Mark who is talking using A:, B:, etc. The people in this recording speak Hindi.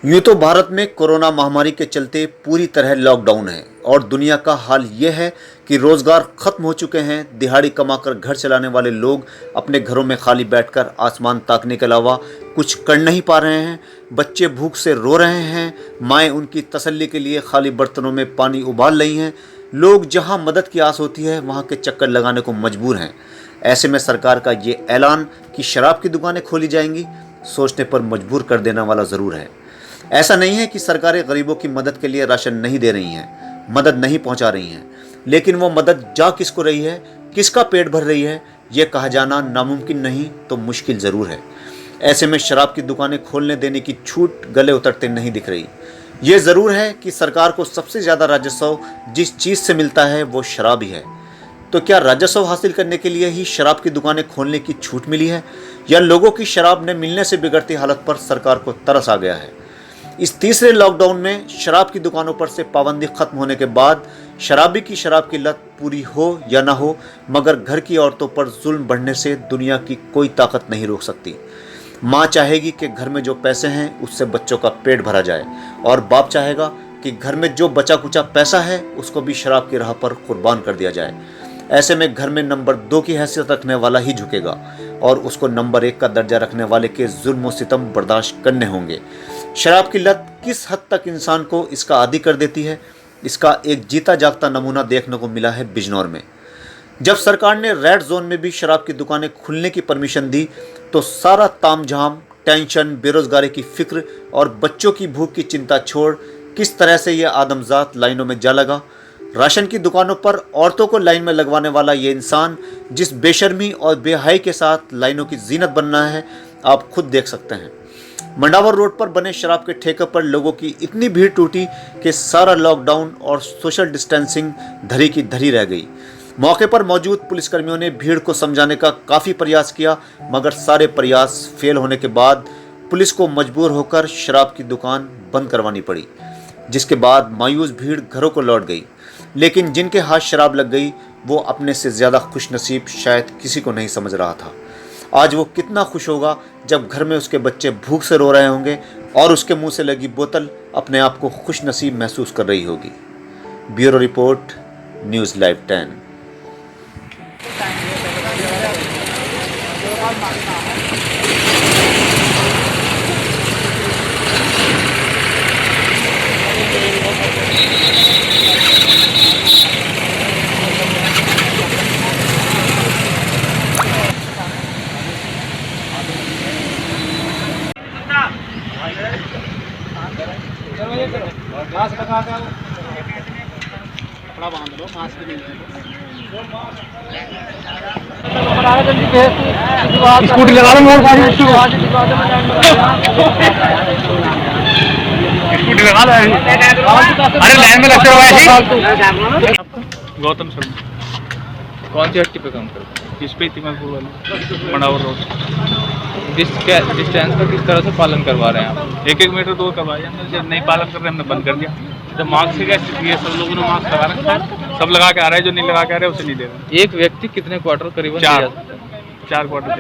A: यूँ तो भारत में कोरोना महामारी के चलते पूरी तरह लॉकडाउन है और दुनिया का हाल ये है कि रोज़गार ख़त्म हो चुके हैं। दिहाड़ी कमाकर घर चलाने वाले लोग अपने घरों में खाली बैठकर आसमान ताकने के अलावा कुछ कर नहीं पा रहे हैं। बच्चे भूख से रो रहे हैं, माएँ उनकी तसल्ली के लिए खाली बर्तनों में पानी उबाल रही हैं। लोग जहाँ मदद की आस होती है वहाँ के चक्कर लगाने को मजबूर हैं। ऐसे में सरकार का ये ऐलान कि शराब की दुकानें खोली जाएंगी सोचने पर मजबूर कर देने वाला ज़रूर है। ऐसा नहीं है कि सरकारें गरीबों की मदद के लिए राशन नहीं दे रही हैं, मदद नहीं पहुंचा रही हैं, लेकिन वो मदद जा किसको रही है, किसका पेट भर रही है, ये कहा जाना नामुमकिन नहीं तो मुश्किल ज़रूर है। ऐसे में शराब की दुकानें खोलने देने की छूट गले उतरते नहीं दिख रही। ये ज़रूर है कि सरकार को सबसे ज़्यादा राजस्व जिस चीज़ से मिलता है वो शराब ही है। तो क्या राजस्व हासिल करने के लिए ही शराब की दुकानें खोलने की छूट मिली है, या लोगों की शराब न मिलने से बिगड़ती हालत पर सरकार को तरस आ गया है? इस तीसरे लॉकडाउन में शराब की दुकानों पर से पाबंदी खत्म होने के बाद शराबी की शराब की लत पूरी हो या ना हो, मगर घर की औरतों पर जुल्म बढ़ने से दुनिया की कोई ताकत नहीं रोक सकती। माँ चाहेगी कि घर में जो पैसे हैं उससे बच्चों का पेट भरा जाए, और बाप चाहेगा कि घर में जो बचा कुचा पैसा है उसको भी शराब की राह पर कुर्बान कर दिया जाए। ऐसे में घर में नंबर 2 की हैसियत रखने वाला ही झुकेगा और उसको नंबर 1 का दर्जा रखने वाले के जुल्म व सितम बर्दाश्त करने होंगे। शराब की लत किस हद तक इंसान को इसका आदी कर देती है, इसका एक जीता जागता नमूना देखने को मिला है बिजनौर में। जब सरकार ने रेड जोन में भी शराब की दुकानें खुलने की परमिशन दी तो सारा तामझाम, टेंशन, बेरोजगारी की फिक्र और बच्चों की भूख की चिंता छोड़ किस तरह से यह आदमजात लाइनों में जा लगा। राशन की दुकानों पर औरतों को लाइन में लगवाने वाला ये इंसान जिस बेशर्मी और बेहयाई के साथ लाइनों की जीनत बन रहा है, आप खुद देख सकते हैं। मंडावर रोड पर बने शराब के ठेके पर लोगों की इतनी भीड़ टूटी कि सारा लॉकडाउन और सोशल डिस्टेंसिंग धरी की धरी रह गई। मौके पर मौजूद पुलिसकर्मियों ने भीड़ को समझाने का काफ़ी प्रयास किया, मगर सारे प्रयास फेल होने के बाद पुलिस को मजबूर होकर शराब की दुकान बंद करवानी पड़ी, जिसके बाद मायूस भीड़ घरों को लौट गई। लेकिन जिनके हाथ शराब लग गई वो अपने से ज़्यादा खुशनसीब शायद किसी को नहीं समझ रहा था। आज वो कितना खुश होगा जब घर में उसके बच्चे भूख से रो रहे होंगे और उसके मुंह से लगी बोतल अपने आप को खुशनसीब महसूस कर रही होगी। Bureau report, news live 10।
B: Mask लगा के आओ, कपड़ा बांध लो, मास्क नहीं स्कूटी लगा लो, स्कूटी लगा लो। अरे लाइन में लगते हुए गौतम शर्मा।
C: कौन सी हट्टी पे काम करते हैं?
B: इस पे तिमलपुर वाले मंडावर रोड।
C: डिस्टेंस का किस तरह से पालन करवा रहे हैं आप?
B: 1-1 मीटर दूर करवाए हमने, जब नहीं पालन कर रहे हमने बंद कर दिया। जब मास्क से क्या स्थिति है, सब लोगों ने मास्क लगा रखा है, सब लगा के आ रहे हैं, जो नहीं लगा के आ रहे हैं उसे नहीं दे रहे।
C: एक व्यक्ति कितने क्वार्टर करीबन?
B: 4 क्वार्टर।